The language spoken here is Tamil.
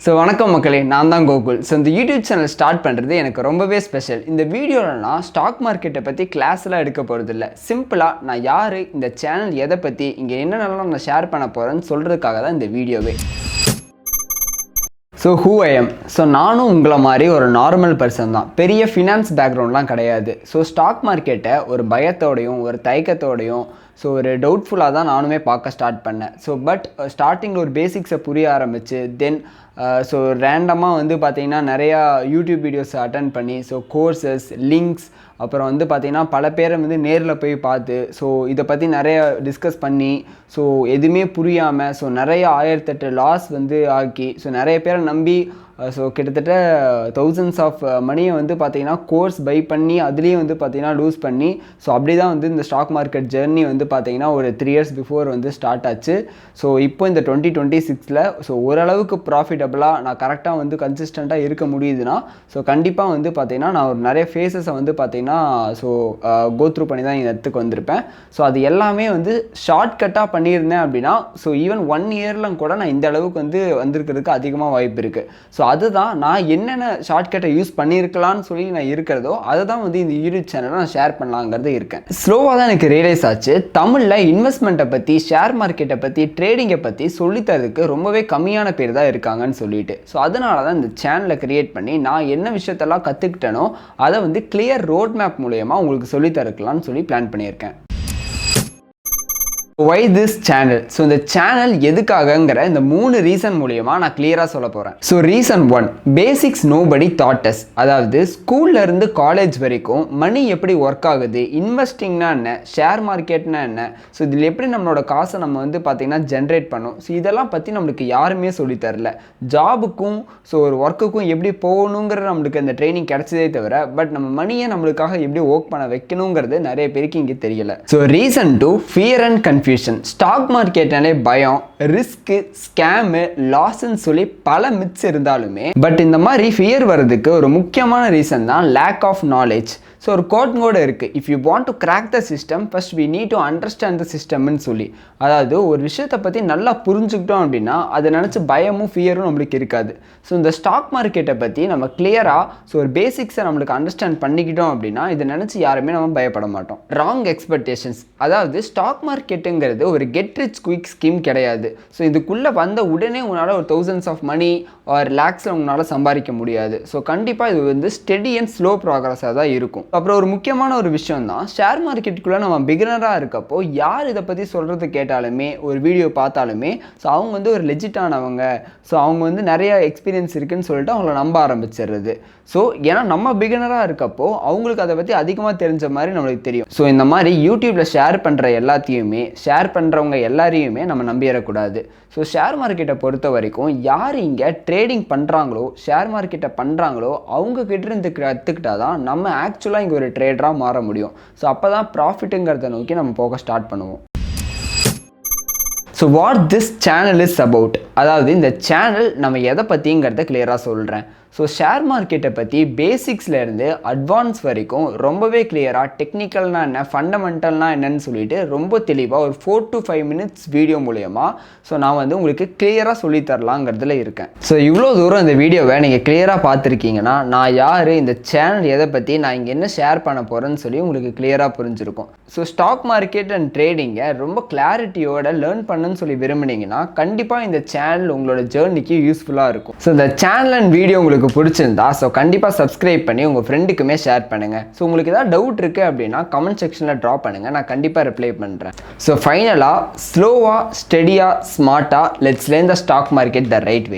ஸோ வணக்கம் மக்களே, நான் தான் கோகுல். ஸோ இந்த யூடியூப் சேனல் ஸ்டார்ட் பண்ணுறது எனக்கு ரொம்பவே ஸ்பெஷல். இந்த வீடியோவில் நான் ஸ்டாக் மார்க்கெட்டை பற்றி கிளாஸ்லாம் எடுக்க போகிறது இல்லை. சிம்பிளாக நான் யார், இந்த சேனல் எதை பற்றி, இங்கே என்னென்னலாம் நான் ஷேர் பண்ண போகிறேன்னு சொல்கிறதுக்காக தான் இந்த வீடியோவே. So who I am. So நானும் உங்களை மாதிரி ஒரு நார்மல் பர்சன் தான். பெரிய ஃபினான்ஸ் பேக்ரவுண்ட்லாம் கிடையாது. ஸோ ஸ்டாக் மார்க்கெட்டை ஒரு பயத்தோடையும் ஒரு தயக்கத்தோடையும் ஒரு டவுட்ஃபுல்லாக தான் நானுமே பார்க்க ஸ்டார்ட் பண்ணேன். பட் ஸ்டார்டிங்கில் ஒரு பேசிக்ஸை புரிய ஆரம்பிச்சு தென் ரேண்டமாக பார்த்தீங்கன்னா நிறையா யூடியூப் வீடியோஸ் அட்டன் பண்ணி கோர்சஸ், லிங்க்ஸ், அப்புறம் பார்த்தீங்கன்னா பல பேரை நேரில் போய் பார்த்து இதை பற்றி நிறைய டிஸ்கஸ் பண்ணி எதுவுமே புரியாமல் நிறைய 1008 லாஸ் ஆக்கி நிறைய பேரை நம்பி கிட்டத்தட்ட தௌசண்ட்ஸ் ஆஃப் மணியை பார்த்தீங்கன்னா கோர்ஸ் பை பண்ணி அதுலேயும் பார்த்தீங்கன்னா லூஸ் பண்ணி அப்படி தான் இந்த ஸ்டாக் மார்க்கெட் ஜெர்னி பார்த்தீங்கன்னா ஒரு 3 years பிஃபோர் ஸ்டார்ட் ஆச்சு. இப்போ இந்த 2026 ஓரளவுக்கு ப்ராஃபிட்டபுளாக நான் கரெக்டாக கன்சிஸ்டண்ட்டாக இருக்க முடியுதுன்னா கண்டிப்பாக பார்த்தீங்கன்னா நான் ஒரு நிறைய ஃபேஸஸை பார்த்தீங்கன்னா கோத்ரூ பண்ணி தான் இந்த இடத்துக்கு வந்திருப்பேன். அது எல்லாமே ஷார்ட்கட்டாக பண்ணியிருந்தேன் அப்படின்னா ஈவன் 1 yearலாம் கூட நான் இந்த அளவுக்கு வந்திருக்கிறதுக்கு அதிகமாக வாய்ப்பு இருக்குது. அதுதான் நான் என்னென்ன ஷார்ட்கட்டை யூஸ் பண்ணியிருக்கலான்னு சொல்லி நான் இருக்கிறதோ அதை தான் இந்த யூடியூப் சேனலை நான் ஷேர் பண்ணலாங்கிறது இருக்கேன். ஸ்லோவாக தான் எனக்கு ரியலைஸ் ஆச்சு, தமிழில் இன்வெஸ்ட்மெண்ட்டை பற்றி, ஷேர் மார்க்கெட்டை பற்றி, ட்ரேடிங்கை பற்றி சொல்லித்தரதுக்கு ரொம்பவே கம்மியான பேர் தான் இருக்காங்கன்னு சொல்லிட்டு. அதனால தான் இந்த சேனலை கிரியேட் பண்ணி நான் என்ன விஷயத்தெல்லாம் கற்றுக்கிட்டேனோ அதை கிளியர் ரோட் மேப் மூலயமா உங்களுக்கு சொல்லித்தரக்கலான்னு சொல்லி பிளான் பண்ணியிருக்கேன். Why this channel? இந்த சேனல் எதுக்காகங்கிற இந்த 3 ரீசன் மூலியமா நான் கிளியராக சொல்ல போகிறேன். Reason 1, basics nobody taught us. அதாவது ஸ்கூல்ல இருந்து காலேஜ் வரைக்கும் மணி எப்படி ஒர்க் ஆகுது, இன்வெஸ்டிங்னா என்ன, ஷேர் மார்க்கெட்னா என்ன, இதில் எப்படி நம்மளோட காசை நம்ம பார்த்தீங்கன்னா ஜென்ரேட் பண்ணும், இதெல்லாம் பற்றி நம்மளுக்கு யாருமே சொல்லித்தரல. ஜாபுக்கும் ஒரு ஒர்க்குக்கும் எப்படி போகணுங்கிற நம்மளுக்கு அந்த ட்ரைனிங் கிடைச்சதே தவிர பட் நம்ம மணியை நம்மளுக்காக எப்படி ஒர்க் பண்ண வைக்கணுங்கிறது நிறைய பேருக்கு இங்கே தெரியல. Reason 2, fear and confusion. Stock மார்க்கெட்னாலே பயம், ரிஸ்க், ஸ்கேமு, லாஸ்ன்னு சொல்லி பல மித்ஸ் இருந்தாலுமே பட் இந்த மாதிரி ஃபியர் வர்றதுக்கு ஒரு முக்கியமான ரீசன் தான் லேக் ஆஃப் நாலேஜ். ஒரு கோட் கூட இருக்குது, if you want to crack the system first we need to understand the சிஸ்டம்னு சொல்லி. அதாவது ஒரு விஷயத்தை பற்றி நல்லா புரிஞ்சுக்கிட்டோம் அப்படின்னா அதை நினச்சி பயமும் ஃபியரும் நம்மளுக்கு இருக்காது. இந்த ஸ்டாக் மார்க்கெட்டை பற்றி நம்ம கிளியராக ஒரு பேசிக்ஸை நம்மளுக்கு அண்டர்ஸ்டாண்ட் பண்ணிக்கிட்டோம் அப்படின்னா இதை நினச்சி யாருமே நம்ம பயப்பட மாட்டோம். Wrong expectations. அதாவது ஸ்டாக் மார்க்கெட்டுங்கிறது ஒரு கெட் ரிச் குயிக் ஸ்கீம் கிடையாது. இதுக்குள்ளே வந்த உடனே உங்களால் ஒரு தௌசண்ட்ஸ் ஆஃப் மணி ஒரு லேக்ஸில் உங்களால் சம்பாதிக்க முடியாது. கண்டிப்பாக இது ஸ்டெடி அண்ட் ஸ்லோ ப்ராக்ரஸாக தான் இருக்கும். அப்புறம் ஒரு முக்கியமான ஒரு விஷயம் தான், ஷேர் மார்க்கெட்டுக்குள்ளே நம்ம பிகினராக இருக்கப்போ யார் இதை பற்றி சொல்கிறது கேட்டாலுமே ஒரு வீடியோ பார்த்தாலுமே அவங்க ஒரு லெஜிட்டானவங்க, அவங்க நிறைய எக்ஸ்பீரியன்ஸ் இருக்குன்னு சொல்லிட்டு அவங்கள நம்ப ஆரம்பிச்சிடுறது. ஏன்னா நம்ம பிகினராக இருக்கப்போ அவங்களுக்கு அதை பற்றி அதிகமாக தெரிஞ்ச மாதிரி நம்மளுக்கு தெரியும். இந்த மாதிரி யூடியூப்பில் ஷேர் பண்ணுற எல்லாத்தையுமே, ஷேர் பண்ணுறவங்க எல்லாரையுமே நம்ம நம்பிடக்கூடாது. ஷேர் மார்க்கெட்டை பொறுத்த வரைக்கும் யார் இங்கே ட்ரேடிங் பண்ணுறாங்களோ, ஷேர் மார்க்கெட்டை பண்ணுறாங்களோ அவங்க கிட்ட இருந்து கற்றுக்கிட்டா தான் நம்ம ஆக்சுவலாக இங்கே ஒரு ட்ரேடராக மாற முடியும். அப்போ தான் ப்ராஃபிட்டுங்கிறத நோக்கி நம்ம போக ஸ்டார்ட் பண்ணுவோம். What this channel is about. அதாவது இந்த சேனல் நம்ம எதை பற்றிங்கிறத கிளியராக சொல்கிறேன். ஷேர் மார்க்கெட்டை பற்றி பேசிக்ஸ்லேருந்து அட்வான்ஸ் வரைக்கும் ரொம்பவே கிளியராக டெக்னிக்கல்னா என்ன, ஃபண்டமெண்டல்னா என்னன்னு சொல்லிட்டு ரொம்ப தெளிவாக ஒரு 4 to 5 minutes வீடியோ மூலயமா நான் உங்களுக்கு கிளியராக சொல்லித்தரலாங்கிறதுல இருக்கேன். இவ்வளோ தூரம் இந்த வீடியோவை நீங்கள் கிளியராக பார்த்துருக்கீங்கன்னா நான் யார், இந்த சேனல் எதை பற்றி, நான் இங்கே என்ன ஷேர் பண்ண போகிறேன்னு சொல்லி உங்களுக்கு கிளியராக புரிஞ்சிருக்கும். ஸ்டாக் மார்க்கெட் அண்ட் ட்ரேடிங்கை ரொம்ப கிளாரிட்டியோட லேர்ன் பண்ணுன்னு சொல்லி விரும்புனீங்கன்னா கண்டிப்பாக இந்த சேனல் உங்களோட ஜேர்னிக்கு யூஸ்ஃபுல்லாக இருக்கும். இந்த சேனல் அண்ட் வீடியோ உங்களுக்கு பிடிச்சிருந்தா கண்டிப்பாக சப்ஸ்கிரைப் பண்ணி உங்கள் ஃப்ரெண்டுக்குமே ஷேர் பண்ணுங்கள். உங்களுக்கு ஏதாவது டவுட் இருக்குது அப்படின்னா கமெண்ட் செக்ஷனில் ட்ராப் பண்ணுங்கள், நான் கண்டிப்பாக ரிப்ளை பண்ணுறேன். ஃபைனலாக ஸ்லோவாக, ஸ்டெடியாக, ஸ்மார்ட்டாக let's learn the stock market the right way.